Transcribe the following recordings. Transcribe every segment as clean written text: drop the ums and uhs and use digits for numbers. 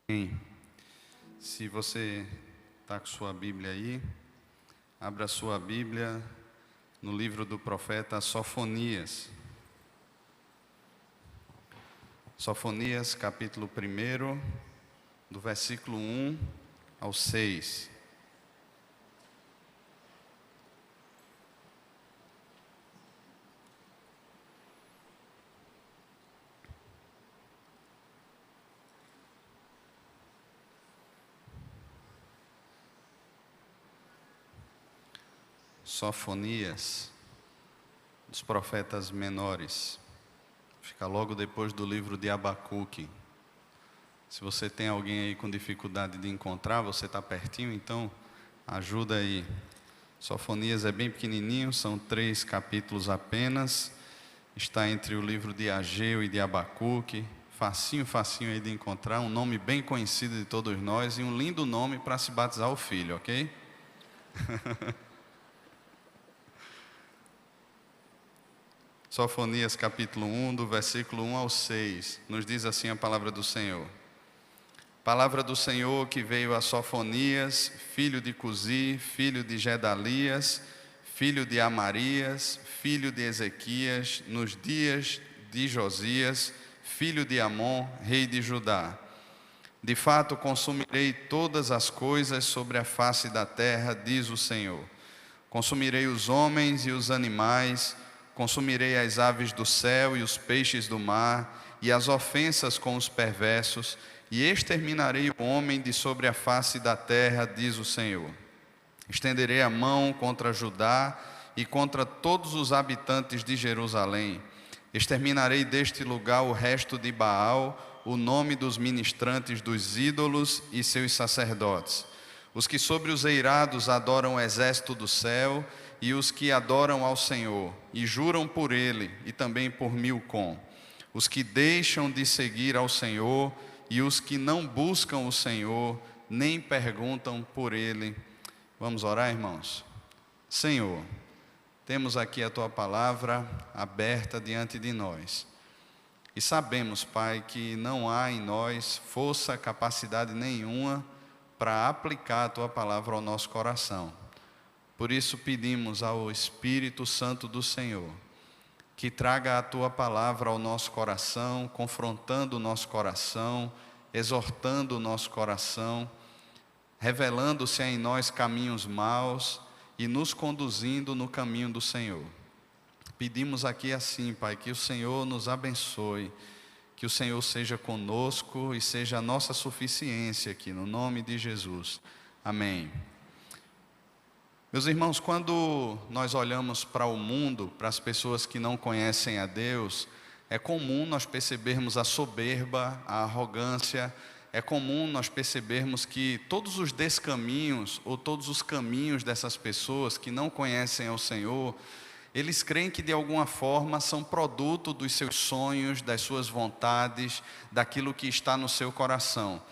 Bem, se você está com sua Bíblia aí, abra sua Bíblia no livro do profeta Sofonias. Sofonias, capítulo 1, do versículo 1 ao 6. Sofonias, dos profetas menores. Fica logo depois do livro de Abacuque. Se você tem alguém aí com dificuldade de encontrar, você está pertinho, então ajuda aí. Sofonias é bem pequenininho, são 3 capítulos apenas. Está entre o livro de Ageu e de Abacuque. Facinho aí de encontrar. Um nome bem conhecido de todos nós e um lindo nome para se batizar o filho, ok? Sofonias capítulo 1, do versículo 1 ao 6, nos diz assim a palavra do Senhor. Palavra do Senhor que veio a Sofonias, filho de Cusi, filho de Gedalias, filho de Amarias, filho de Ezequias, nos dias de Josias, filho de Amon, rei de Judá. De fato, consumirei todas as coisas sobre a face da terra, diz o Senhor. Consumirei os homens e os animais, consumirei as aves do céu e os peixes do mar, e as ofensas com os perversos, e exterminarei o homem de sobre a face da terra, diz o Senhor. Estenderei a mão contra Judá e contra todos os habitantes de Jerusalém. Exterminarei deste lugar o resto de Baal, o nome dos ministrantes dos ídolos e seus sacerdotes. Os que sobre os eirados adoram o exército do céu, e os que adoram ao Senhor, e juram por Ele, e também por Milcom. Os que deixam de seguir ao Senhor, e os que não buscam o Senhor, nem perguntam por Ele. Vamos orar, irmãos? Senhor, temos aqui a Tua palavra aberta diante de nós. E sabemos, Pai, que não há em nós força, capacidade nenhuma para aplicar a Tua palavra ao nosso coração. Por isso pedimos ao Espírito Santo do Senhor, que traga a Tua palavra ao nosso coração, confrontando o nosso coração, exortando o nosso coração, revelando-se em nós caminhos maus e nos conduzindo no caminho do Senhor. Pedimos aqui assim, Pai, que o Senhor nos abençoe, que o Senhor seja conosco e seja a nossa suficiência aqui, no nome de Jesus. Amém. Meus irmãos, quando nós olhamos para o mundo, para as pessoas que não conhecem a Deus, é comum nós percebermos a soberba, a arrogância, é comum nós percebermos que todos os descaminhos ou todos os caminhos dessas pessoas que não conhecem ao Senhor, eles creem que de alguma forma são produto dos seus sonhos, das suas vontades, daquilo que está no seu coração.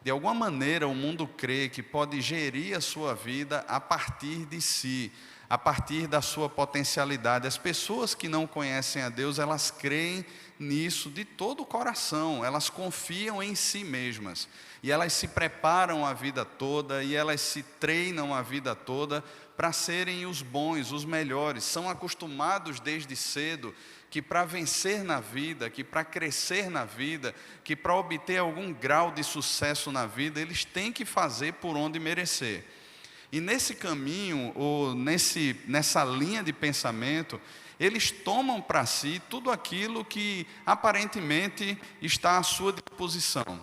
De alguma maneira, o mundo crê que pode gerir a sua vida a partir de si, a partir da sua potencialidade. As pessoas que não conhecem a Deus, elas creem nisso de todo o coração, elas confiam em si mesmas. E elas se preparam a vida toda, e elas se treinam a vida toda para serem os bons, os melhores. São acostumados desde cedo que para vencer na vida, que para crescer na vida, que para obter algum grau de sucesso na vida, eles têm que fazer por onde merecer. E nesse caminho, ou nessa linha de pensamento, eles tomam para si tudo aquilo que aparentemente está à sua disposição.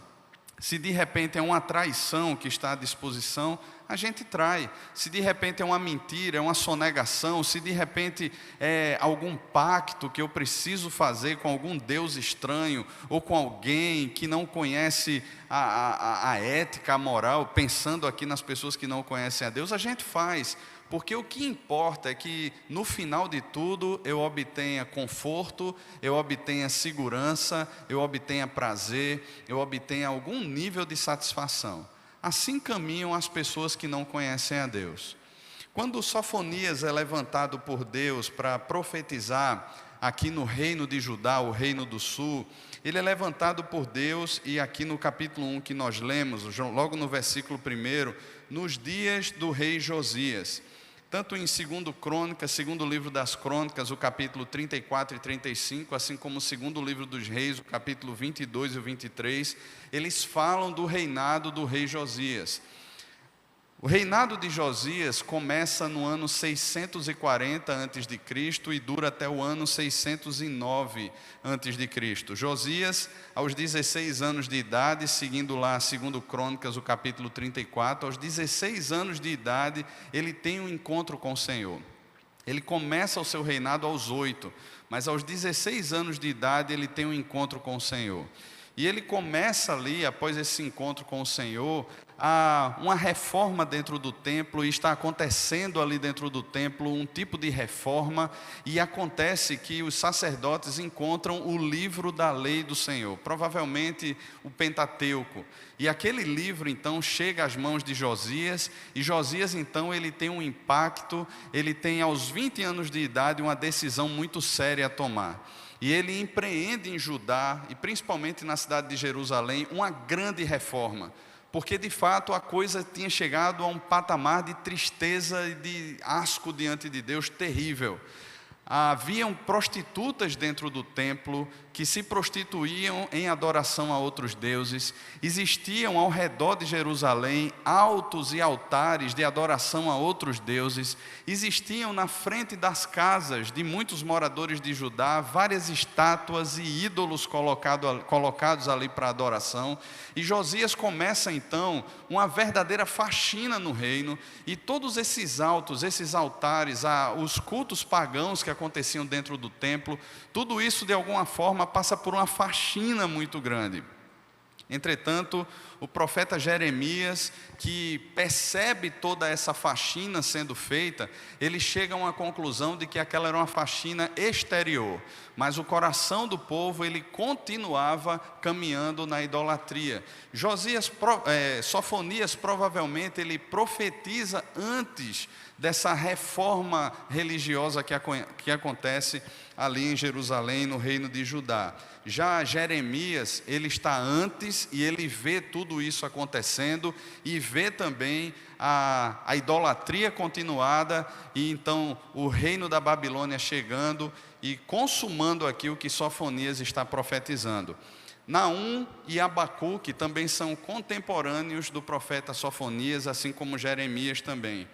Se de repente é uma traição que está à disposição, a gente trai. Se de repente é uma mentira, é uma sonegação, se de repente é algum pacto que eu preciso fazer com algum Deus estranho, ou com alguém que não conhece a ética, a moral, pensando aqui nas pessoas que não conhecem a Deus, a gente faz. Porque o que importa é que no final de tudo eu obtenha conforto, eu obtenha segurança, eu obtenha prazer, eu obtenha algum nível de satisfação. Assim caminham as pessoas que não conhecem a Deus. Quando Sofonias é levantado por Deus para profetizar aqui no reino de Judá, o reino do sul, ele é levantado por Deus, e aqui no capítulo 1 que nós lemos, logo no versículo 1, nos dias do rei Josias. Tanto em 2 Crônicas, segundo livro das Crônicas, o capítulo 34 e 35, assim como o segundo livro dos reis, o capítulo 22 e o 23, eles falam do reinado do rei Josias. O reinado de Josias começa no ano 640 a.C. e dura até o ano 609 a.C. Josias, aos 16 anos de idade, seguindo lá 2 Crônicas, o capítulo 34, aos 16 anos de idade, ele tem um encontro com o Senhor. Ele começa o seu reinado aos 8, mas aos 16 anos de idade ele tem um encontro com o Senhor. E ele começa ali, após esse encontro com o Senhor, uma reforma dentro do templo, e está acontecendo ali dentro do templo um tipo de reforma, e acontece que os sacerdotes encontram o livro da lei do Senhor, provavelmente o Pentateuco, e aquele livro então chega às mãos de Josias, e Josias então ele tem um impacto, ele tem aos 20 anos de idade uma decisão muito séria a tomar. E ele empreende em Judá, e principalmente na cidade de Jerusalém, uma grande reforma. Porque de fato a coisa tinha chegado a um patamar de tristeza e de asco diante de Deus terrível. Haviam prostitutas dentro do templo que se prostituíam em adoração a outros deuses. Existiam ao redor de Jerusalém altos e altares de adoração a outros deuses. Existiam na frente das casas de muitos moradores de Judá várias estátuas e ídolos colocados ali para adoração. E Josias começa então uma verdadeira faxina no reino, e todos esses altares, os cultos pagãos que aconteciam dentro do templo, tudo isso de alguma forma passa por uma faxina muito grande. Entretanto, o profeta Jeremias, que percebe toda essa faxina sendo feita, ele chega a uma conclusão de que aquela era uma faxina exterior, mas o coração do povo ele continuava caminhando na idolatria. Sofonias provavelmente ele profetiza antes dessa reforma religiosa que acontece ali em Jerusalém, no reino de Judá. Já Jeremias, ele está antes, e ele vê tudo isso acontecendo, e vê também a idolatria continuada, e então o reino da Babilônia chegando e consumando aqui o que Sofonias está profetizando. Naum e Abacuque também são contemporâneos do profeta Sofonias, assim como Jeremias também.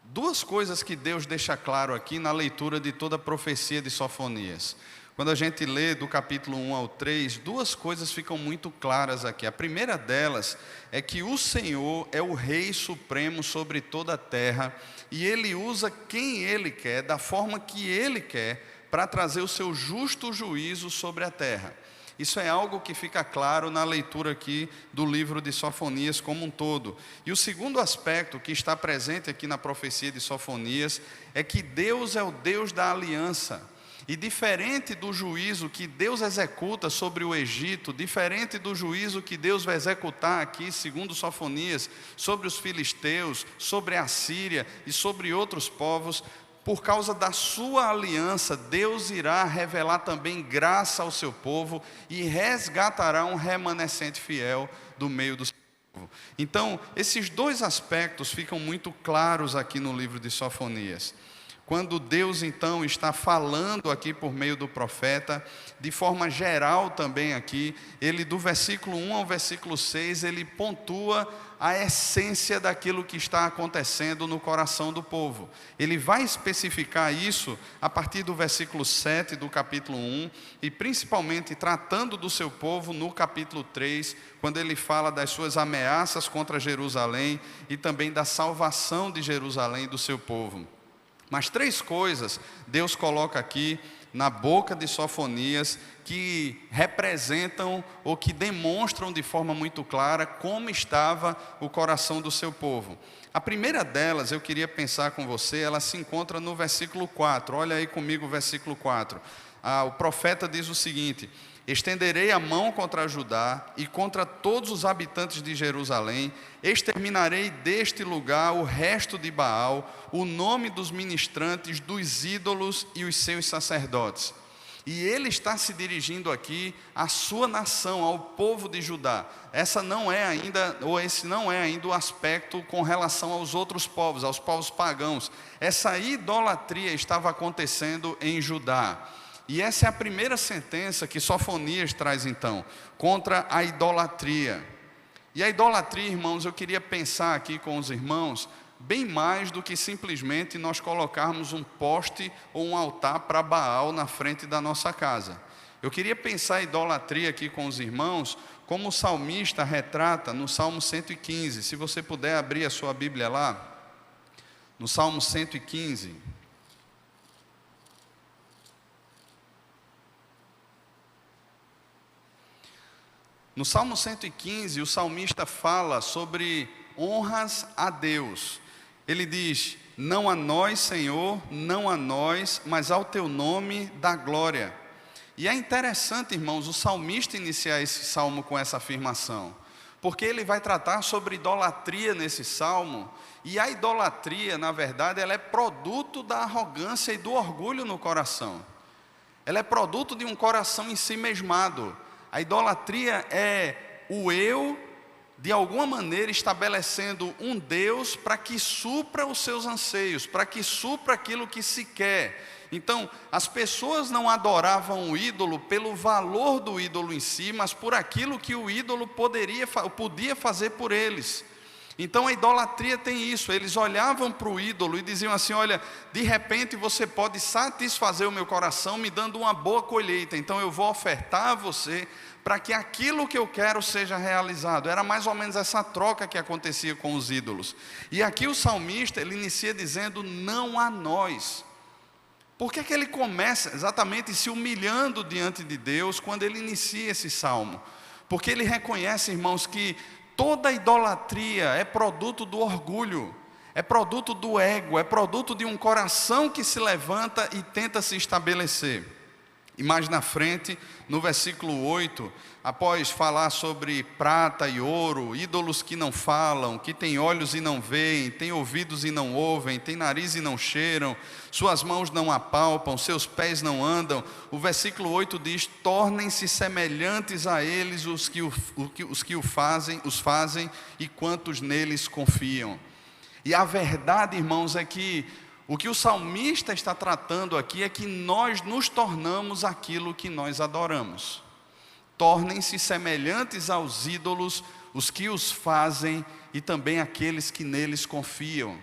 Duas coisas que Deus deixa claro aqui na leitura de toda a profecia de Sofonias. Quando a gente lê do capítulo 1 ao 3, duas coisas ficam muito claras aqui. A primeira delas é que o Senhor é o Rei Supremo sobre toda a terra, e Ele usa quem Ele quer, da forma que Ele quer, para trazer o seu justo juízo sobre a terra. Isso é algo que fica claro na leitura aqui do livro de Sofonias como um todo. E o segundo aspecto que está presente aqui na profecia de Sofonias é que Deus é o Deus da aliança. E diferente do juízo que Deus executa sobre o Egito, diferente do juízo que Deus vai executar aqui, segundo Sofonias, sobre os filisteus, sobre a Síria e sobre outros povos, por causa da sua aliança, Deus irá revelar também graça ao seu povo e resgatará um remanescente fiel do meio do seu povo. Então, esses dois aspectos ficam muito claros aqui no livro de Sofonias. Quando Deus então está falando aqui por meio do profeta, de forma geral também aqui, ele do versículo 1 ao versículo 6, ele pontua a essência daquilo que está acontecendo no coração do povo. Ele vai especificar isso a partir do versículo 7 do capítulo 1, e principalmente tratando do seu povo no capítulo 3, quando ele fala das suas ameaças contra Jerusalém e também da salvação de Jerusalém do seu povo. Mas três coisas Deus coloca aqui na boca de Sofonias que representam ou que demonstram de forma muito clara como estava o coração do seu povo. A primeira delas, eu queria pensar com você, ela se encontra no versículo 4. Olha aí comigo o versículo 4. O profeta diz o seguinte: Estenderei a mão contra Judá e contra todos os habitantes de Jerusalém, exterminarei deste lugar o resto de Baal, o nome dos ministrantes, dos ídolos e os seus sacerdotes. E ele está se dirigindo aqui à sua nação, ao povo de Judá. Esse não é ainda o aspecto com relação aos outros povos, aos povos pagãos. Essa idolatria estava acontecendo em Judá. E essa é a primeira sentença que Sofonias traz então, contra a idolatria. E a idolatria, irmãos, eu queria pensar aqui com os irmãos, bem mais do que simplesmente nós colocarmos um poste ou um altar para Baal na frente da nossa casa. Eu queria pensar a idolatria aqui com os irmãos, como o salmista retrata no Salmo 115. Se você puder abrir a sua Bíblia lá, no Salmo 115. No Salmo 115, o salmista fala sobre honras a Deus. Ele diz: não a nós, Senhor, não a nós, mas ao teu nome dá glória. E é interessante, irmãos, o salmista iniciar esse salmo com essa afirmação, porque ele vai tratar sobre idolatria nesse salmo, e a idolatria, na verdade, ela é produto da arrogância e do orgulho no coração. Ela é produto de um coração ensimesmado. A idolatria é o eu, de alguma maneira, estabelecendo um Deus para que supra os seus anseios, para que supra aquilo que se quer. Então, as pessoas não adoravam o ídolo pelo valor do ídolo em si, mas por aquilo que o ídolo podia fazer por eles. Então a idolatria tem isso, eles olhavam para o ídolo e diziam assim: olha, de repente você pode satisfazer o meu coração me dando uma boa colheita, então eu vou ofertar a você para que aquilo que eu quero seja realizado. Era mais ou menos essa troca que acontecia com os ídolos. E aqui o salmista, ele inicia dizendo: não a nós. Por que ele começa exatamente se humilhando diante de Deus quando ele inicia esse salmo? Porque ele reconhece, irmãos, que toda idolatria é produto do orgulho, é produto do ego, é produto de um coração que se levanta e tenta se estabelecer. E mais na frente, no versículo 8, após falar sobre prata e ouro, ídolos que não falam, que têm olhos e não veem, têm ouvidos e não ouvem, têm nariz e não cheiram, suas mãos não apalpam, seus pés não andam, o versículo 8 diz: tornem-se semelhantes a eles os que os fazem e quantos neles confiam. E a verdade, irmãos, é que o que o salmista está tratando aqui é que nós nos tornamos aquilo que nós adoramos. Tornem-se semelhantes aos ídolos, os que os fazem e também aqueles que neles confiam.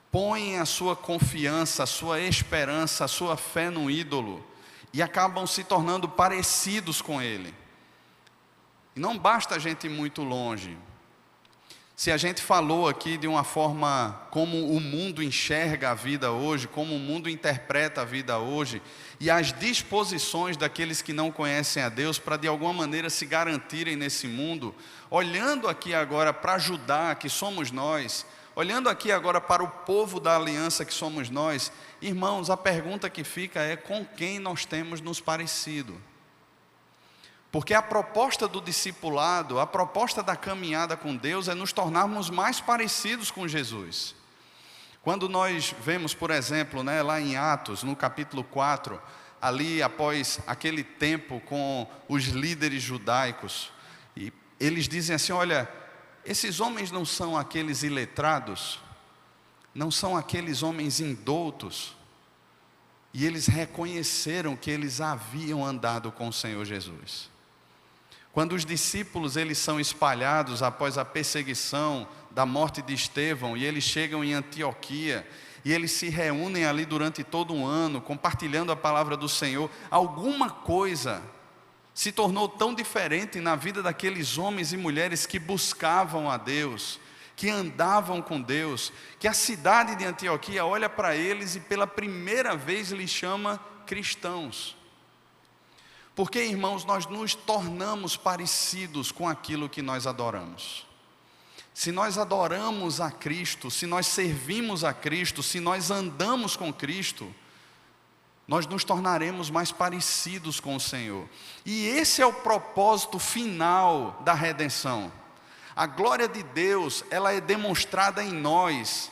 Põem a sua confiança, a sua esperança, a sua fé no ídolo e acabam se tornando parecidos com ele. E não basta a gente ir muito longe. Se a gente falou aqui de uma forma como o mundo enxerga a vida hoje, como o mundo interpreta a vida hoje, e as disposições daqueles que não conhecem a Deus para de alguma maneira se garantirem nesse mundo, olhando aqui agora para Judá, que somos nós, olhando aqui agora para o povo da aliança que somos nós, irmãos, a pergunta que fica é: com quem nós temos nos parecido? Porque a proposta do discipulado, a proposta da caminhada com Deus é nos tornarmos mais parecidos com Jesus. Quando nós vemos, por exemplo, lá em Atos, no capítulo 4, ali após aquele tempo com os líderes judaicos, e eles dizem assim: olha, esses homens não são aqueles iletrados, não são aqueles homens indoutos, e eles reconheceram que eles haviam andado com o Senhor Jesus. Quando os discípulos eles são espalhados após a perseguição da morte de Estevão, e eles chegam em Antioquia, e eles se reúnem ali durante todo um ano, compartilhando a palavra do Senhor, alguma coisa se tornou tão diferente na vida daqueles homens e mulheres que buscavam a Deus, que andavam com Deus, que a cidade de Antioquia olha para eles e pela primeira vez lhes chama cristãos. Porque, irmãos, nós nos tornamos parecidos com aquilo que nós adoramos. Se nós adoramos a Cristo, se nós servimos a Cristo, se nós andamos com Cristo, nós nos tornaremos mais parecidos com o Senhor. E esse é o propósito final da redenção. A glória de Deus, ela é demonstrada em nós,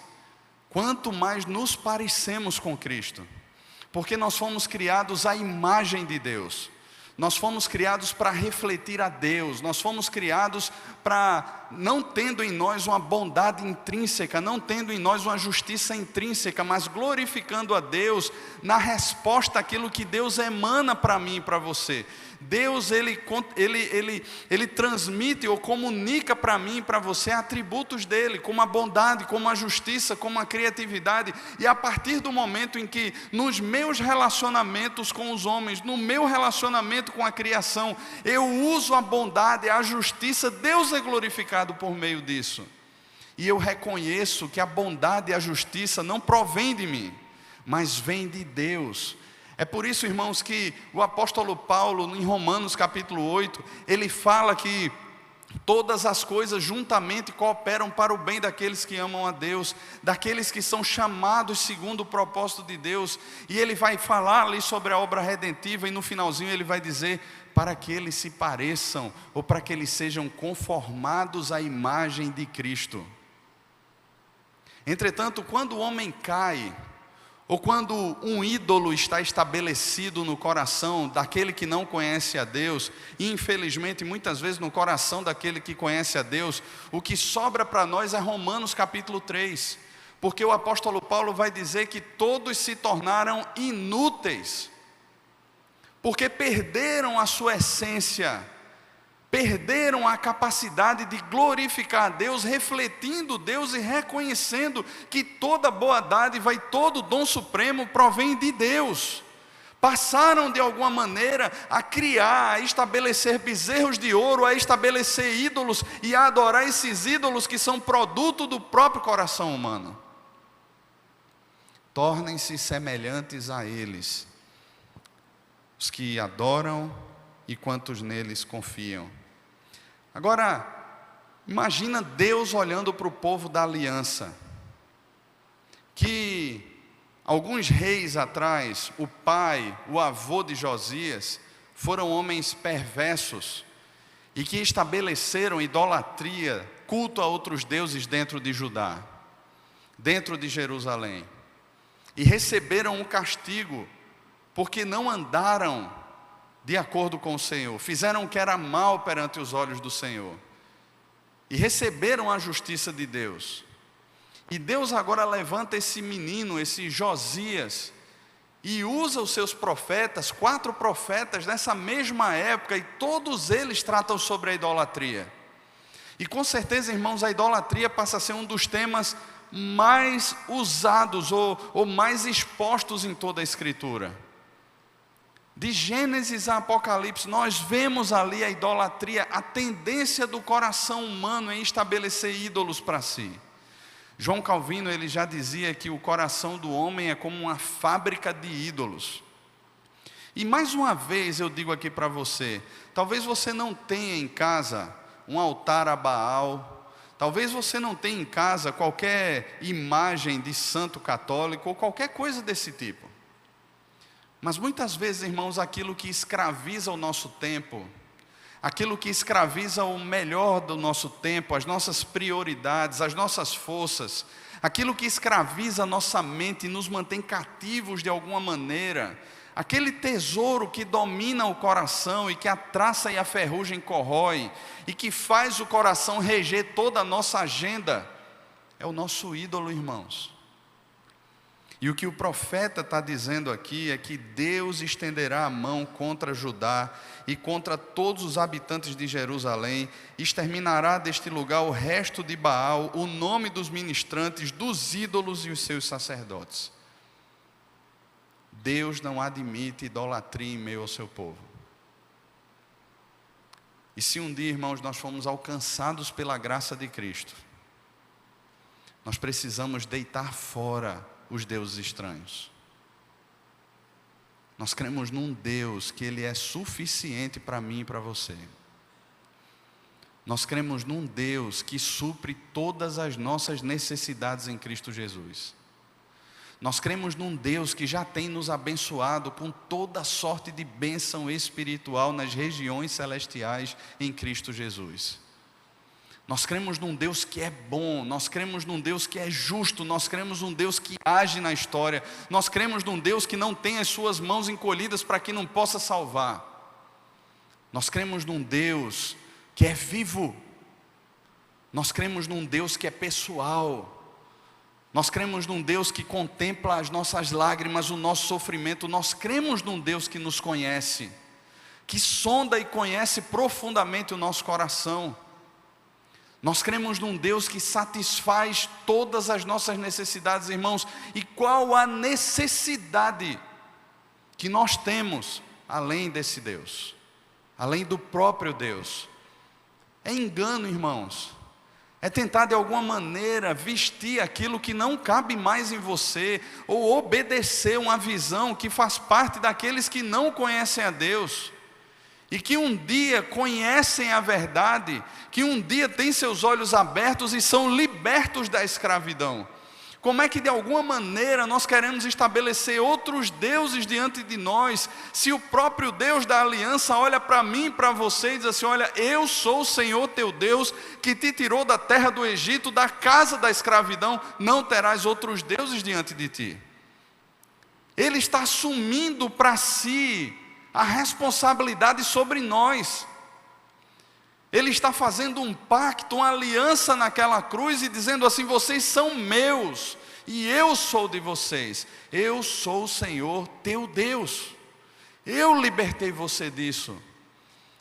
quanto mais nos parecemos com Cristo. Porque nós fomos criados à imagem de Deus. Nós fomos criados para refletir a Deus. Nós fomos criados para, não tendo em nós uma bondade intrínseca, não tendo em nós uma justiça intrínseca, mas glorificando a Deus na resposta àquilo que Deus emana para mim e para você. Deus, ele transmite ou comunica para mim e para você atributos dele, como a bondade, como a justiça, como a criatividade. E a partir do momento em que nos meus relacionamentos com os homens, no meu relacionamento com a criação, eu uso a bondade, a justiça, Deus é glorificado por meio disso. E eu reconheço que a bondade e a justiça não provém de mim, mas vem de Deus. É por isso, irmãos, que o apóstolo Paulo, em Romanos capítulo 8, ele fala que todas as coisas juntamente cooperam para o bem daqueles que amam a Deus, daqueles que são chamados segundo o propósito de Deus. E ele vai falar ali sobre a obra redentiva, e no finalzinho ele vai dizer, para que eles se pareçam, ou para que eles sejam conformados à imagem de Cristo. Entretanto, quando o homem cai, ou quando um ídolo está estabelecido no coração daquele que não conhece a Deus, e infelizmente muitas vezes no coração daquele que conhece a Deus, o que sobra para nós é Romanos capítulo 3, porque o apóstolo Paulo vai dizer que todos se tornaram inúteis, porque perderam a sua essência, perderam a capacidade de glorificar a Deus, refletindo Deus e reconhecendo que toda boa dádiva e todo dom supremo provém de Deus. Passaram de alguma maneira a criar, a estabelecer bezerros de ouro, a estabelecer ídolos e a adorar esses ídolos que são produto do próprio coração humano. Tornem-se semelhantes a eles, os que adoram e quantos neles confiam. Agora, imagina Deus olhando para o povo da aliança, que alguns reis atrás, o pai, o avô de Josias, foram homens perversos, e que estabeleceram idolatria, culto a outros deuses dentro de Judá, dentro de Jerusalém, e receberam um castigo, porque não andaram de acordo com o Senhor, fizeram o que era mal perante os olhos do Senhor, e receberam a justiça de Deus. E Deus agora levanta esse menino, esse Josias, e usa os seus profetas, 4 profetas nessa mesma época, e todos eles tratam sobre a idolatria. E com certeza, irmãos, a idolatria passa a ser um dos temas mais usados ou mais expostos em toda a Escritura. De Gênesis a Apocalipse, nós vemos ali a idolatria, a tendência do coração humano em estabelecer ídolos para si. João Calvino, ele já dizia que o coração do homem é como uma fábrica de ídolos. E mais uma vez eu digo aqui para você, talvez você não tenha em casa um altar a Baal, talvez você não tenha em casa qualquer imagem de santo católico ou qualquer coisa desse tipo. Mas muitas vezes, irmãos, aquilo que escraviza o nosso tempo, aquilo que escraviza o melhor do nosso tempo, as nossas prioridades, as nossas forças, aquilo que escraviza a nossa mente e nos mantém cativos de alguma maneira, aquele tesouro que domina o coração e que a traça e a ferrugem corrói, e que faz o coração reger toda a nossa agenda, é o nosso ídolo, irmãos. E o que o profeta está dizendo aqui é que Deus estenderá a mão contra Judá e contra todos os habitantes de Jerusalém, exterminará deste lugar o resto de Baal, o nome dos ministrantes, dos ídolos e os seus sacerdotes. Deus não admite idolatria em meio ao seu povo. E se um dia, irmãos, nós fomos alcançados pela graça de Cristo, nós precisamos deitar fora os deuses estranhos. Nós cremos num Deus que Ele é suficiente para mim e para você. Nós cremos num Deus que supre todas as nossas necessidades em Cristo Jesus. Nós cremos num Deus que já tem nos abençoado com toda sorte de bênção espiritual nas regiões celestiais em Cristo Jesus. Nós cremos num Deus que é bom, nós cremos num Deus que é justo, nós cremos num Deus que age na história, nós cremos num Deus que não tem as suas mãos encolhidas para que não possa salvar. Nós cremos num Deus que é vivo, nós cremos num Deus que é pessoal, nós cremos num Deus que contempla as nossas lágrimas, o nosso sofrimento, nós cremos num Deus que nos conhece, que sonda e conhece profundamente o nosso coração. Nós cremos num Deus que satisfaz todas as nossas necessidades, irmãos. E qual a necessidade que nós temos além desse Deus? Além do próprio Deus? É engano, irmãos. É tentar de alguma maneira vestir aquilo que não cabe mais em você, ou obedecer uma visão que faz parte daqueles que não conhecem a Deus. E que um dia conhecem a verdade, que um dia têm seus olhos abertos e são libertos da escravidão. Como é que de alguma maneira nós queremos estabelecer outros deuses diante de nós, se o próprio Deus da aliança olha para mim e para você e diz assim: olha, eu sou o Senhor teu Deus, que te tirou da terra do Egito, da casa da escravidão, não terás outros deuses diante de ti. Ele está assumindo para si a responsabilidade sobre nós. Ele está fazendo um pacto, uma aliança naquela cruz e dizendo assim: vocês são meus e eu sou de vocês. Eu sou o Senhor teu Deus. Eu libertei você disso.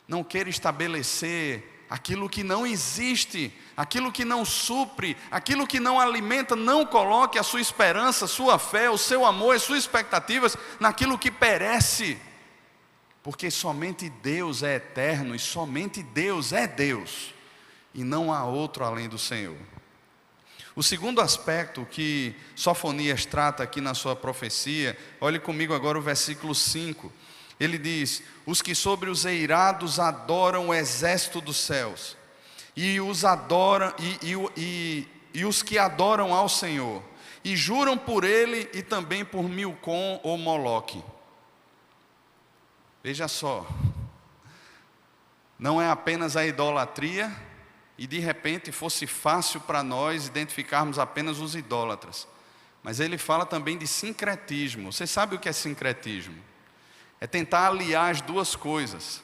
Não queira estabelecer aquilo que não existe, aquilo que não supre, aquilo que não alimenta. Não coloque a sua esperança, a sua fé, o seu amor, as suas expectativas naquilo que perece. Porque somente Deus é eterno e somente Deus é Deus, e não há outro além do Senhor. O segundo aspecto que Sofonias trata aqui na sua profecia, olhe comigo agora o versículo 5. Ele diz: os que sobre os eirados adoram o exército dos céus, e os adoram e os que adoram ao Senhor, e juram por ele e também por Milcom ou Moloque. Veja só, não é apenas a idolatria, e de repente fosse fácil para nós identificarmos apenas os idólatras, mas ele fala também de sincretismo. Você sabe o que é sincretismo? É tentar aliar as duas coisas,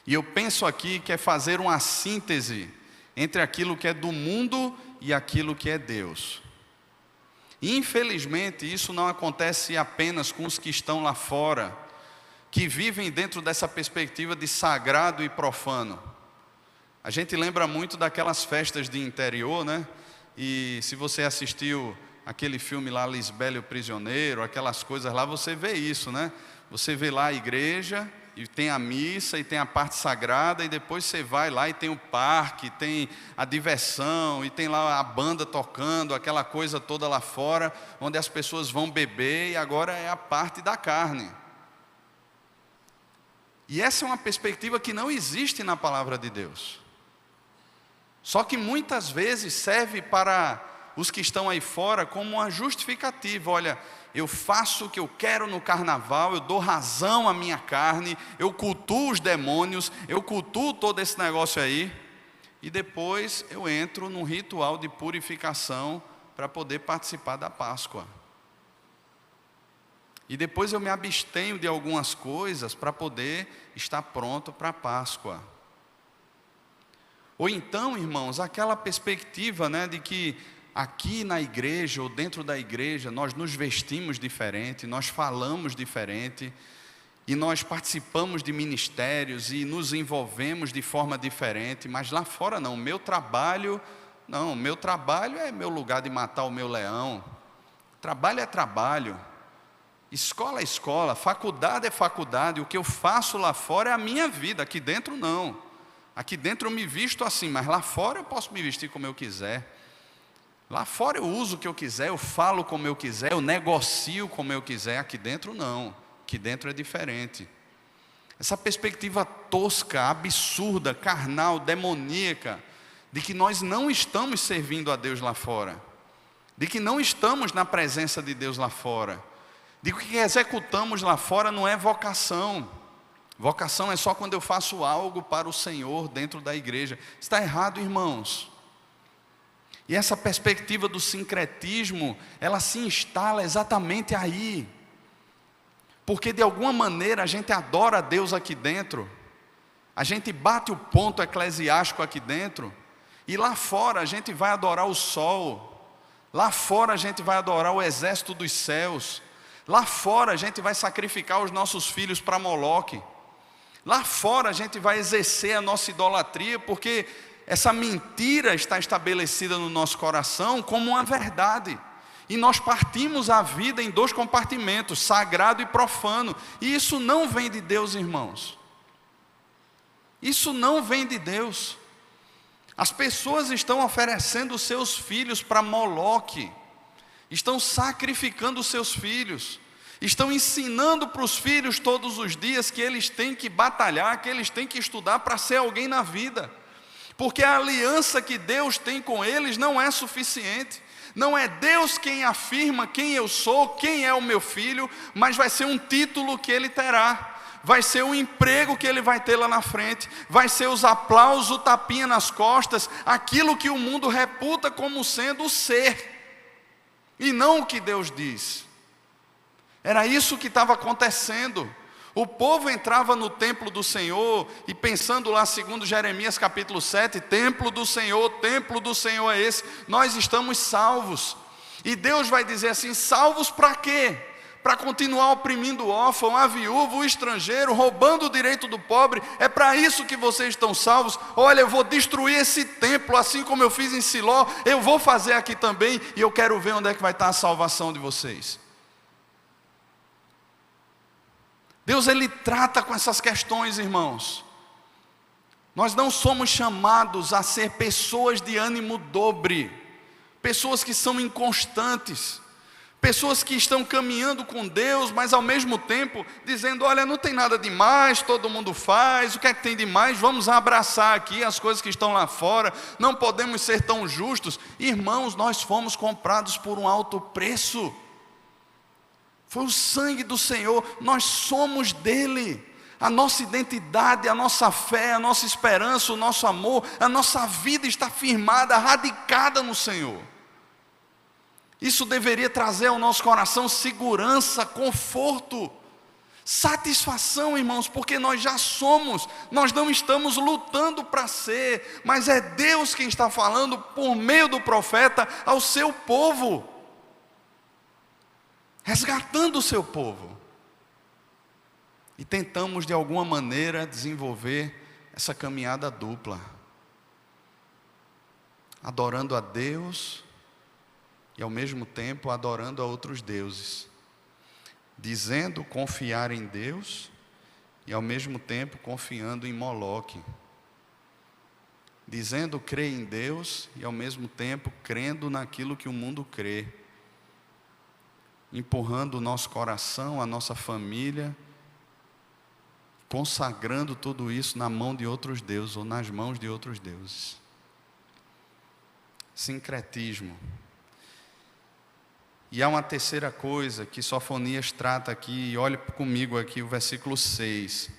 e eu penso aqui que é fazer uma síntese entre aquilo que é do mundo e aquilo que é Deus. Infelizmente isso não acontece apenas com os que estão lá fora, que vivem dentro dessa perspectiva de sagrado e profano. A gente lembra muito daquelas festas de interior, né? E se você assistiu aquele filme lá, Lisbela e o Prisioneiro, aquelas coisas lá, você vê isso, né? Você vê lá a igreja, e tem a missa, e tem a parte sagrada, e depois você vai lá e tem o parque, tem a diversão, e tem lá a banda tocando, aquela coisa toda lá fora, onde as pessoas vão beber, e agora é a parte da carne. E essa é uma perspectiva que não existe na palavra de Deus. Só que muitas vezes serve para os que estão aí fora como uma justificativa. Olha, eu faço o que eu quero no carnaval, eu dou razão à minha carne, eu cultuo os demônios, eu cultuo todo esse negócio aí, e depois eu entro num ritual de purificação para poder participar da Páscoa. E depois eu me abstenho de algumas coisas para poder estar pronto para a Páscoa. Ou então, irmãos, aquela perspectiva, né, de que aqui na igreja ou dentro da igreja nós nos vestimos diferente, nós falamos diferente, e nós participamos de ministérios e nos envolvemos de forma diferente, mas lá fora não. Meu trabalho é meu lugar de matar o meu leão. Trabalho é trabalho. Escola é escola, faculdade é faculdade. O que eu faço lá fora é a minha vida, aqui dentro não. Aqui dentro eu me visto assim, mas lá fora eu posso me vestir como eu quiser. Lá fora eu uso o que eu quiser, eu falo como eu quiser, eu negocio como eu quiser. Aqui dentro não, aqui dentro é diferente. Essa perspectiva tosca, absurda, carnal, demoníaca, de que nós não estamos servindo a Deus lá fora. de que não estamos na presença de Deus lá fora, de que o que executamos lá fora não é vocação. Vocação é só quando eu faço algo para o Senhor dentro da igreja. Está errado, irmãos. E essa perspectiva do sincretismo, ela se instala exatamente aí. Porque de alguma maneira a gente adora a Deus aqui dentro, a gente bate o ponto eclesiástico aqui dentro, e lá fora a gente vai adorar o sol, lá fora a gente vai adorar o exército dos céus, lá fora a gente vai sacrificar os nossos filhos para Moloque, lá fora a gente vai exercer a nossa idolatria, porque essa mentira está estabelecida no nosso coração como uma verdade. E nós partimos a vida em dois compartimentos, sagrado e profano. E isso não vem de Deus, irmãos. Isso não vem de Deus. As pessoas estão oferecendo seus filhos para Moloque. Estão sacrificando seus filhos. Estão ensinando para os filhos todos os dias que eles têm que batalhar, que eles têm que estudar para ser alguém na vida. Porque a aliança que Deus tem com eles não é suficiente. Não é Deus quem afirma quem eu sou, quem é o meu filho, mas vai ser um título que ele terá, vai ser um emprego que ele vai ter lá na frente, vai ser os aplausos, o tapinha nas costas, aquilo que o mundo reputa como sendo o ser, e não o que Deus diz. Era isso que estava acontecendo. O povo entrava no templo do Senhor, e pensando lá segundo Jeremias capítulo 7, templo do Senhor é esse, nós estamos salvos. E Deus vai dizer assim, salvos para quê? Para continuar oprimindo o órfão, a viúva, o estrangeiro, roubando o direito do pobre, é para isso que vocês estão salvos? Olha, eu vou destruir esse templo, assim como eu fiz em Siló, eu vou fazer aqui também, e eu quero ver onde é que vai estar a salvação de vocês. Deus, Ele trata com essas questões, irmãos. Nós não somos chamados a ser pessoas de ânimo dobre, pessoas que são inconstantes, pessoas que estão caminhando com Deus, mas ao mesmo tempo dizendo, olha, não tem nada demais, todo mundo faz, o que é que tem de mais? Vamos abraçar aqui as coisas que estão lá fora, não podemos ser tão justos. Irmãos, nós fomos comprados por um alto preço. Foi o sangue do Senhor, nós somos dele. A nossa identidade, a nossa fé, a nossa esperança, o nosso amor, a nossa vida está firmada, radicada no Senhor. Isso deveria trazer ao nosso coração segurança, conforto, satisfação, irmãos, porque nós já somos, nós não estamos lutando para ser, mas é Deus quem está falando por meio do profeta ao seu povo, resgatando o seu povo. E tentamos de alguma maneira desenvolver essa caminhada dupla, adorando a Deus e ao mesmo tempo adorando a outros deuses, dizendo confiar em Deus e ao mesmo tempo confiando em Moloque, dizendo crer em Deus e ao mesmo tempo crendo naquilo que o mundo crê, empurrando o nosso coração, a nossa família, consagrando tudo isso na mão de outros deuses ou nas mãos de outros deuses. Sincretismo. E há uma terceira coisa que Sofonias trata aqui, e olhe comigo aqui o versículo 6.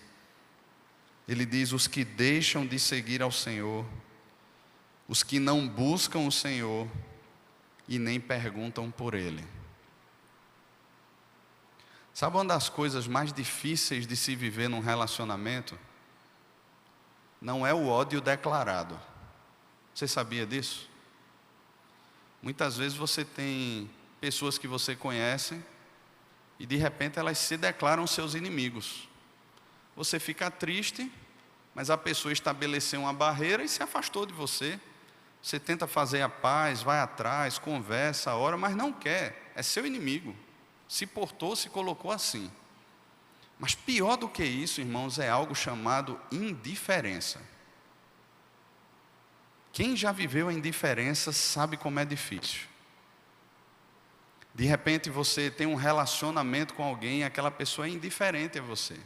Ele diz, os que deixam de seguir ao Senhor, os que não buscam o Senhor e nem perguntam por Ele. Sabe uma das coisas mais difíceis de se viver num relacionamento? Não é o ódio declarado. Você sabia disso? Muitas vezes você tem pessoas que você conhece e de repente elas se declaram seus inimigos. Você fica triste, mas a pessoa estabeleceu uma barreira e se afastou de você. Você tenta fazer a paz, vai atrás, conversa, ora, mas não quer, é seu inimigo. Se portou, se colocou assim. Mas pior do que isso, irmãos, é algo chamado indiferença. Quem já viveu a indiferença sabe como é difícil. De repente você tem um relacionamento com alguém e aquela pessoa é indiferente a você.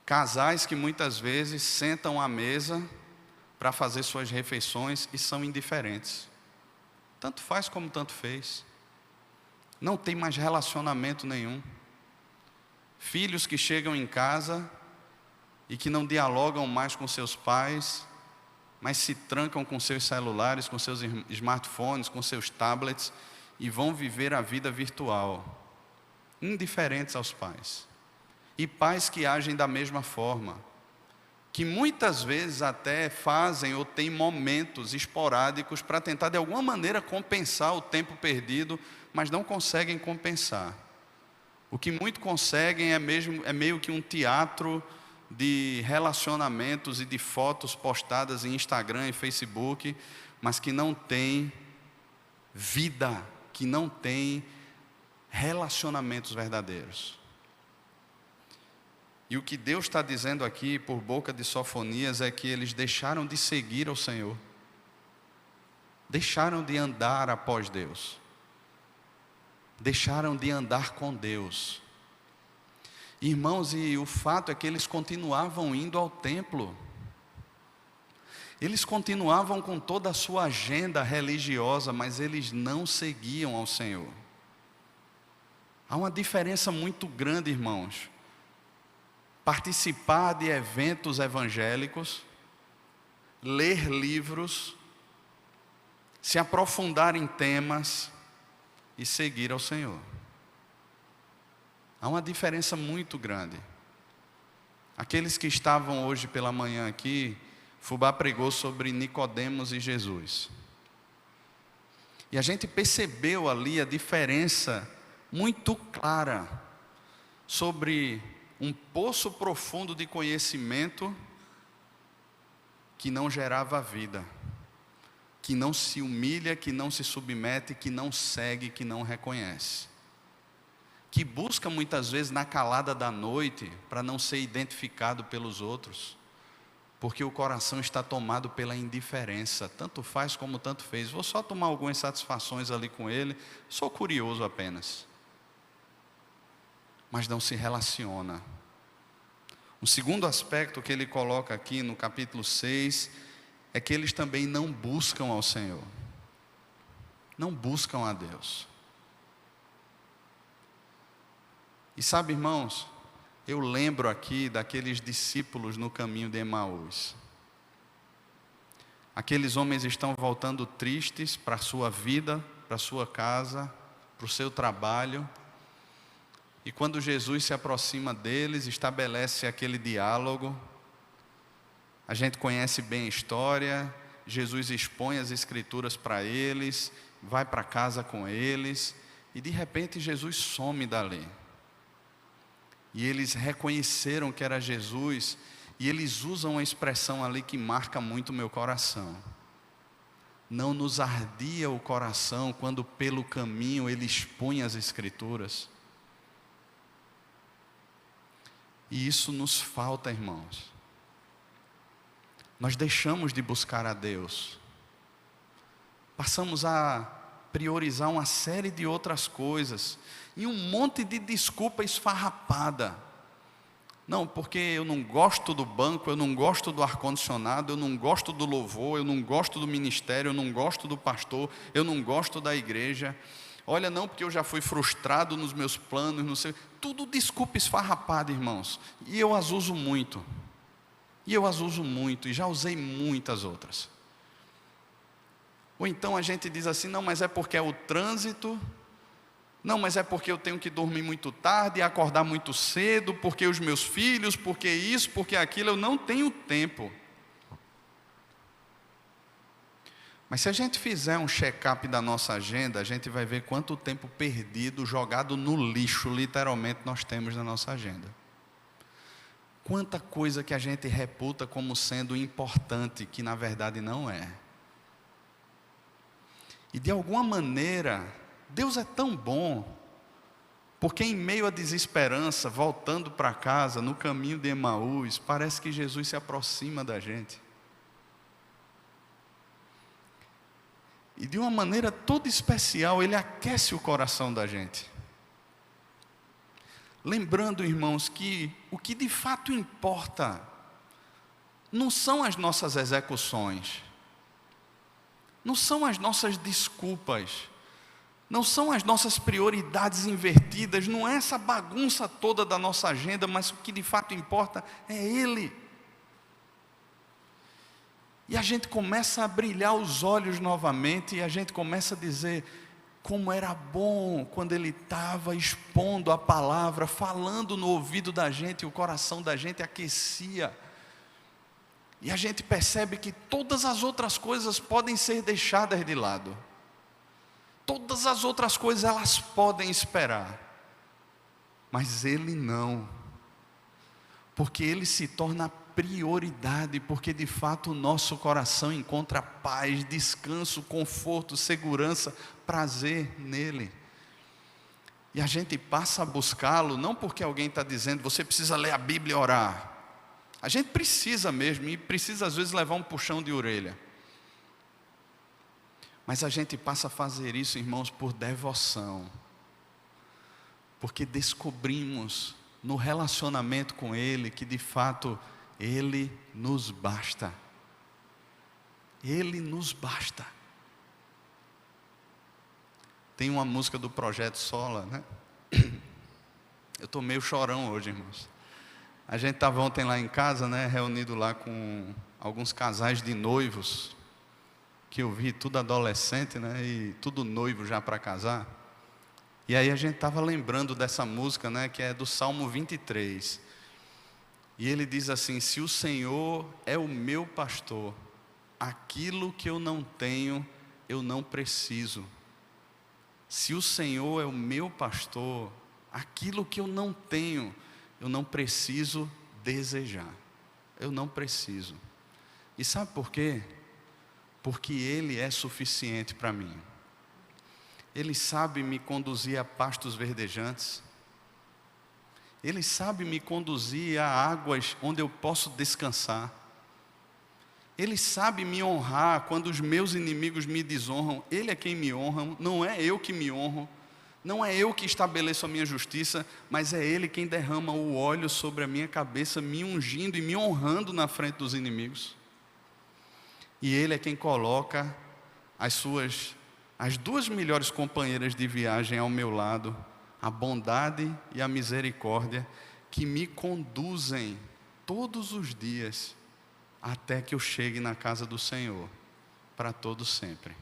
Casais que muitas vezes sentam à mesa para fazer suas refeições e são indiferentes. Tanto faz como tanto fez. Não tem mais relacionamento nenhum. Filhos que chegam em casa e que não dialogam mais com seus pais, mas se trancam com seus celulares, com seus smartphones, com seus tablets e vão viver a vida virtual, indiferentes aos pais. E pais que agem da mesma forma, que muitas vezes até fazem ou têm momentos esporádicos para tentar de alguma maneira compensar o tempo perdido, mas não conseguem compensar. O que muito conseguem é meio que um teatro de relacionamentos e de fotos postadas em Instagram e Facebook, mas que não tem vida, que não tem relacionamentos verdadeiros. E o que Deus está dizendo aqui por boca de Sofonias é que eles deixaram de seguir ao Senhor, deixaram de andar após Deus, deixaram de andar com Deus. Irmãos, e o fato é que eles continuavam indo ao templo, eles continuavam com toda a sua agenda religiosa, mas eles não seguiam ao Senhor. Há uma diferença muito grande, irmãos, participar de eventos evangélicos, ler livros, se aprofundar em temas e seguir ao Senhor. Há uma diferença muito grande. Aqueles que estavam hoje pela manhã aqui, Fubá pregou sobre Nicodemos e Jesus. E a gente percebeu ali a diferença muito clara sobre um poço profundo de conhecimento que não gerava vida, que não se humilha, que não se submete, que não segue, que não reconhece, que busca muitas vezes na calada da noite para não ser identificado pelos outros, porque o coração está tomado pela indiferença, tanto faz como tanto fez, vou só tomar algumas satisfações ali com ele, sou curioso apenas, mas não se relaciona. Um segundo aspecto que ele coloca aqui no capítulo 6 é que eles também não buscam ao Senhor, não buscam a Deus. E sabe, irmãos, eu lembro aqui daqueles discípulos no caminho de Emaús. Aqueles homens estão voltando tristes para a sua vida, para a sua casa, para o seu trabalho. E quando Jesus se aproxima deles, estabelece aquele diálogo. A gente conhece bem a história. Jesus expõe as escrituras para eles, vai para casa com eles, e de repente Jesus some dali. E eles reconheceram que era Jesus, e eles usam uma expressão ali que marca muito o meu coração. Não nos ardia o coração quando pelo caminho ele expõe as escrituras. E isso nos falta, irmãos. Nós deixamos de buscar a Deus. Passamos a priorizar uma série de outras coisas. E um monte de desculpa esfarrapada. Não, porque eu não gosto do banco, eu não gosto do ar-condicionado, eu não gosto do louvor, eu não gosto do ministério, eu não gosto do pastor, eu não gosto da igreja. Olha, não, porque eu já fui frustrado nos meus planos, não sei. Tudo desculpa esfarrapada, irmãos. E eu as uso muito. E já usei muitas outras. Ou então a gente diz assim, não, mas é porque é o trânsito. Não, mas é porque eu tenho que dormir muito tarde e acordar muito cedo, porque os meus filhos, porque isso, porque aquilo, eu não tenho tempo. Mas se a gente fizer um check-up da nossa agenda, a gente vai ver quanto tempo perdido, jogado no lixo, literalmente, nós temos na nossa agenda. Quanta coisa que a gente reputa como sendo importante, que na verdade não é. E de alguma maneira, Deus é tão bom, porque em meio à desesperança, voltando para casa, no caminho de Emaús, parece que Jesus se aproxima da gente. E de uma maneira toda especial, Ele aquece o coração da gente. Lembrando, irmãos, que o que de fato importa não são as nossas execuções, não são as nossas desculpas, não são as nossas prioridades invertidas, não é essa bagunça toda da nossa agenda, mas o que de fato importa é Ele. E a gente começa a brilhar os olhos novamente, e a gente começa a dizer: como era bom quando Ele estava expondo a palavra, falando no ouvido da gente, e o coração da gente aquecia. E a gente percebe que todas as outras coisas podem ser deixadas de lado. Todas as outras coisas elas podem esperar. Mas Ele não. Porque Ele se torna prioridade, porque de fato o nosso coração encontra paz, descanso, conforto, segurança, prazer nele. E a gente passa a buscá-lo, não porque alguém está dizendo, você precisa ler a Bíblia e orar. A gente precisa mesmo, e precisa às vezes levar um puxão de orelha. Mas a gente passa a fazer isso, irmãos, por devoção. Porque descobrimos no relacionamento com Ele que de fato Ele nos basta. Ele nos basta. Tem uma música do Projeto Sola, né? Eu estou meio chorão hoje, irmãos. A gente estava ontem lá em casa, né, reunido lá com alguns casais de noivos, que eu vi tudo adolescente, né, e tudo noivo já para casar. E aí a gente estava lembrando dessa música, né, que é do Salmo 23. E ele diz assim: se o Senhor é o meu pastor, aquilo que eu não tenho, eu não preciso. Se o Senhor é o meu pastor, aquilo que eu não tenho, eu não preciso desejar. Eu não preciso. E sabe por quê? Porque Ele é suficiente para mim. Ele sabe me conduzir a pastos verdejantes. Ele sabe me conduzir a águas onde eu posso descansar. Ele sabe me honrar quando os meus inimigos me desonram. Ele é quem me honra, não é eu que me honro. Não é eu que estabeleço a minha justiça, mas é Ele quem derrama o óleo sobre a minha cabeça, me ungindo e me honrando na frente dos inimigos. E Ele é quem coloca as duas melhores companheiras de viagem ao meu lado, a bondade e a misericórdia, que me conduzem todos os dias, até que eu chegue na casa do Senhor, para todo sempre.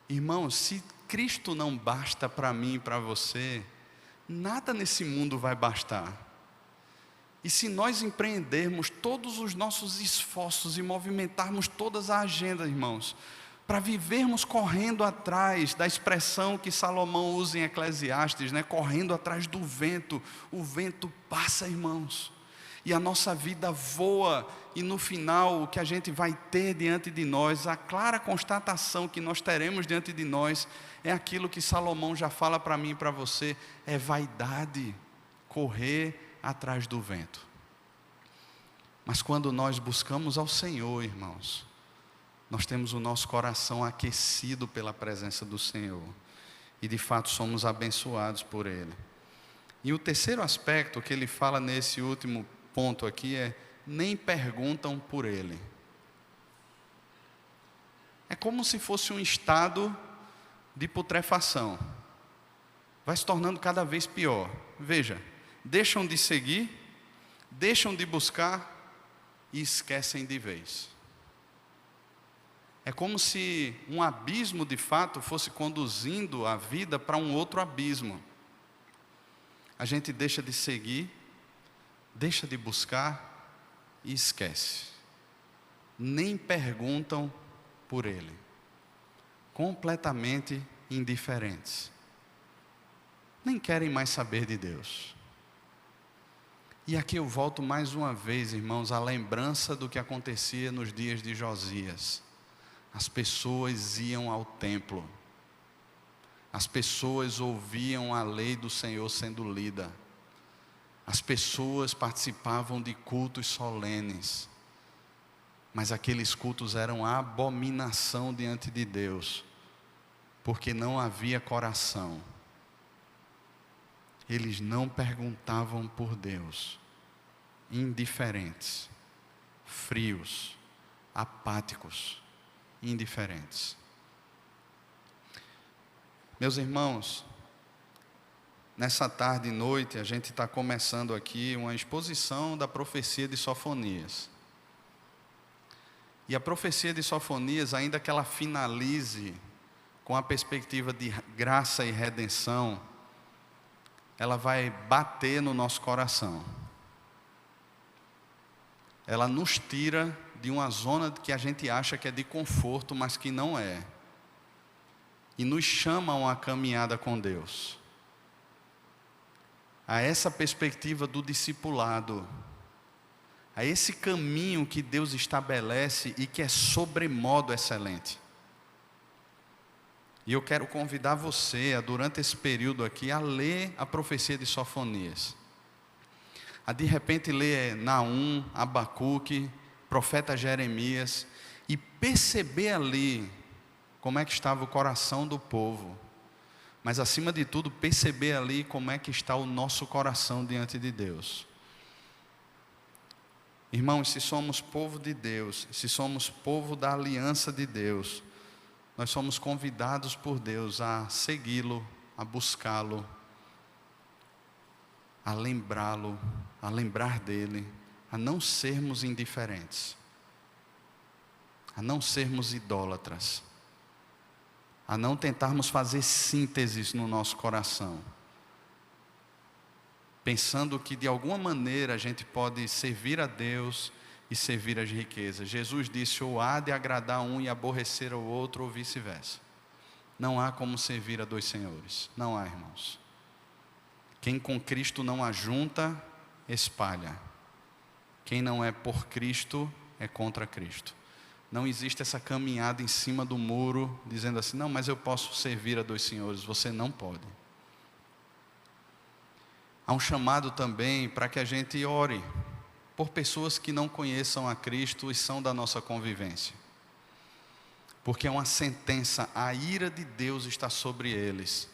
Irmãos, se Cristo não basta para mim e para você, nada nesse mundo vai bastar. E se nós empreendermos todos os nossos esforços e movimentarmos todas as agendas, irmãos, para vivermos correndo atrás da expressão que Salomão usa em Eclesiastes, né? Correndo atrás do vento, o vento passa, irmãos, e a nossa vida voa, e no final o que a gente vai ter diante de nós, a clara constatação que nós teremos diante de nós, é aquilo que Salomão já fala para mim e para você: é vaidade, correr atrás do vento. Mas quando nós buscamos ao Senhor, irmãos, nós temos o nosso coração aquecido pela presença do Senhor, e de fato somos abençoados por Ele. E o terceiro aspecto que ele fala nesse último ponto aqui é: nem perguntam por Ele. É como se fosse um estado de putrefação, vai se tornando cada vez pior. Veja, deixam de seguir, deixam de buscar e esquecem de vez. É como se um abismo de fato fosse conduzindo a vida para um outro abismo. A gente deixa de seguir, deixa de buscar e esquece. Nem perguntam por Ele. Completamente indiferentes. Nem querem mais saber de Deus. E aqui eu volto mais uma vez, irmãos, à lembrança do que acontecia nos dias de Josias. As pessoas iam ao templo. As pessoas ouviam a lei do Senhor sendo lida. As pessoas participavam de cultos solenes. Mas aqueles cultos eram abominação diante de Deus, porque não havia coração. Eles não perguntavam por Deus. Indiferentes, frios, apáticos, indiferentes. Meus irmãos, nessa tarde e noite, a gente está começando aqui uma exposição da profecia de Sofonias. E a profecia de Sofonias, ainda que ela finalize com a perspectiva de graça e redenção, ela vai bater no nosso coração. Ela nos tira de uma zona que a gente acha que é de conforto, mas que não é. E nos chama a uma caminhada com Deus. A essa perspectiva do discipulado. A esse caminho que Deus estabelece e que é sobremodo excelente. E eu quero convidar você, durante esse período aqui, a ler a profecia de Sofonias. A de repente ler Naum, Abacuque, profeta Jeremias, e perceber ali como é que estava o coração do povo. Mas acima de tudo, perceber ali como é que está o nosso coração diante de Deus. Irmãos, se somos povo de Deus, se somos povo da aliança de Deus, nós somos convidados por Deus a segui-lo, a buscá-lo, a lembrá-lo, a lembrar dele, a não sermos indiferentes, a não sermos idólatras, a não tentarmos fazer sínteses no nosso coração, pensando que de alguma maneira a gente pode servir a Deus e servir as riquezas. Jesus disse, ou há de agradar um e aborrecer ao outro, ou vice-versa. Não há como servir a dois senhores, não há, irmãos. Quem com Cristo não ajunta, espalha. Quem não é por Cristo, é contra Cristo. Não existe essa caminhada em cima do muro, dizendo assim, não, mas eu posso servir a dois senhores. Você não pode. Há um chamado também para que a gente ore por pessoas que não conheçam a Cristo e são da nossa convivência. Porque é uma sentença, a ira de Deus está sobre eles.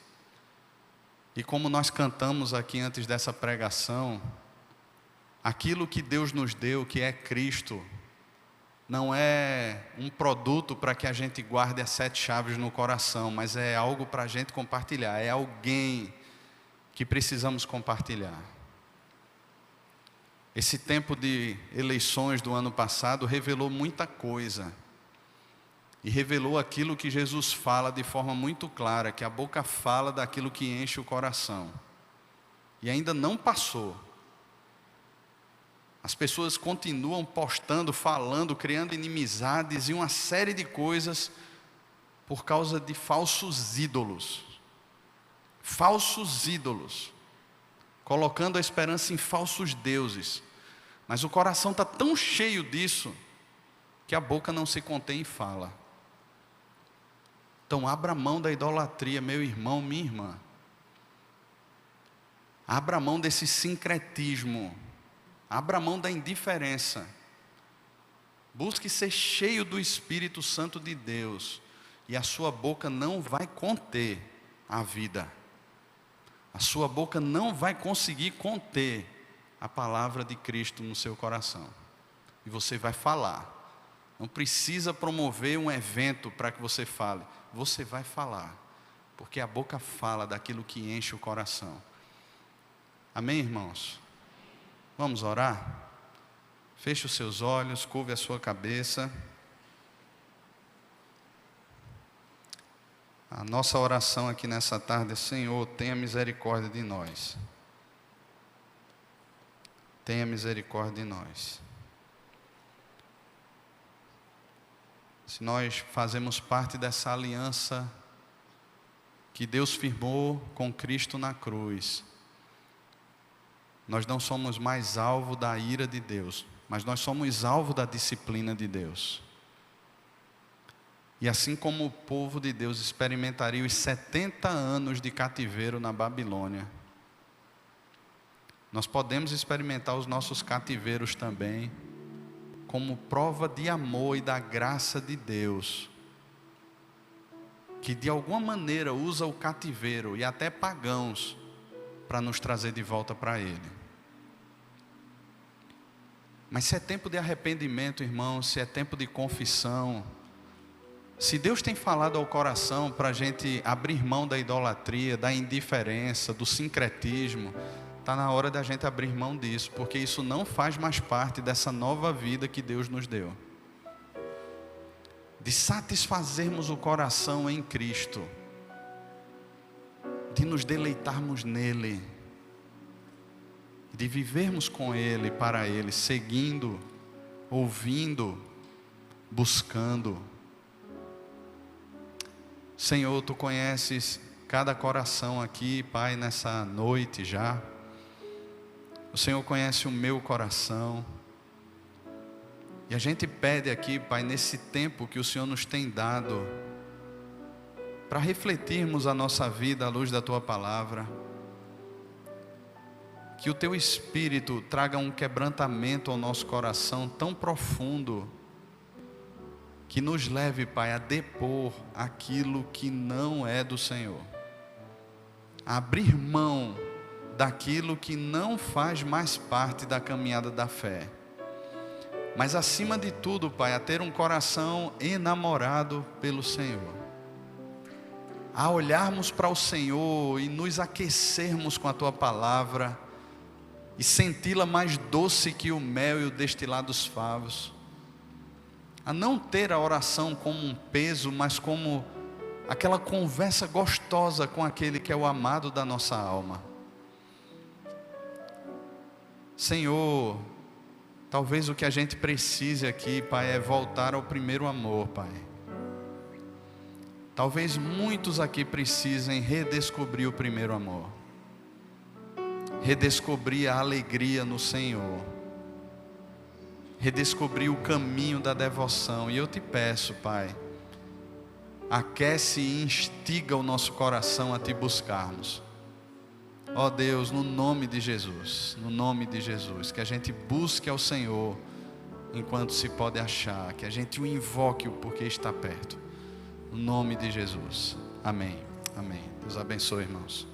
E como nós cantamos aqui antes dessa pregação, aquilo que Deus nos deu, que é Cristo, não é um produto para que a gente guarde as 7 chaves no coração, mas é algo para a gente compartilhar, é alguém que precisamos compartilhar. Esse tempo de eleições do ano passado revelou muita coisa. E revelou aquilo que Jesus fala de forma muito clara, que a boca fala daquilo que enche o coração. E ainda não passou. As pessoas continuam postando, falando, criando inimizades e uma série de coisas por causa de falsos ídolos. Falsos ídolos. Colocando a esperança em falsos deuses. Mas o coração está tão cheio disso que a boca não se contém e fala. Então abra mão da idolatria, meu irmão, minha irmã. Abra mão desse sincretismo. Abra mão da indiferença. Busque ser cheio do Espírito Santo de Deus. E a sua boca não vai conter a vida. A sua boca não vai conseguir conter a palavra de Cristo no seu coração. E você vai falar. Não precisa promover um evento para que você fale. Você vai falar. Porque a boca fala daquilo que enche o coração. Amém, irmãos? Vamos orar? Feche os seus olhos, curve a sua cabeça. A nossa oração aqui nessa tarde é: Senhor, tenha misericórdia de nós. Tenha misericórdia de nós. Se nós fazemos parte dessa aliança que Deus firmou com Cristo na cruz, nós não somos mais alvo da ira de Deus, mas nós somos alvo da disciplina de Deus. E assim como o povo de Deus experimentaria os 70 anos de cativeiro na Babilônia, nós podemos experimentar os nossos cativeiros também, como prova de amor e da graça de Deus, que de alguma maneira usa o cativeiro e até pagãos para nos trazer de volta para Ele. Mas se é tempo de arrependimento, irmãos, se é tempo de confissão, Se Deus tem falado ao coração para a gente abrir mão da idolatria, da indiferença, do sincretismo, está na hora da gente abrir mão disso, porque isso não faz mais parte dessa nova vida que Deus nos deu. De satisfazermos o coração em Cristo, de nos deleitarmos nele, de vivermos com Ele, para Ele, seguindo, ouvindo, buscando. Senhor, Tu conheces cada coração aqui, Pai, nessa noite já. O Senhor conhece o meu coração. E a gente pede aqui, Pai, nesse tempo que o Senhor nos tem dado, para refletirmos a nossa vida à luz da Tua palavra, que o Teu Espírito traga um quebrantamento ao nosso coração tão profundo, que nos leve, Pai, a depor aquilo que não é do Senhor, a abrir mão daquilo que não faz mais parte da caminhada da fé, mas acima de tudo, Pai, a ter um coração enamorado pelo Senhor, a olharmos para o Senhor e nos aquecermos com a Tua palavra, e senti-la mais doce que o mel e o destilar dos favos, a não ter a oração como um peso, mas como aquela conversa gostosa com aquele que é o amado da nossa alma. Senhor, talvez o que a gente precise aqui, Pai, é voltar ao primeiro amor, Pai. Talvez muitos aqui precisem redescobrir o primeiro amor, redescobrir a alegria no Senhor, redescobrir o caminho da devoção. E eu te peço, Pai, aquece e instiga o nosso coração a Te buscarmos. Ó Deus, no nome de Jesus, que a gente busque ao Senhor enquanto se pode achar, que a gente o invoque porque está perto. No nome de Jesus. Amém. Amém. Deus abençoe, irmãos.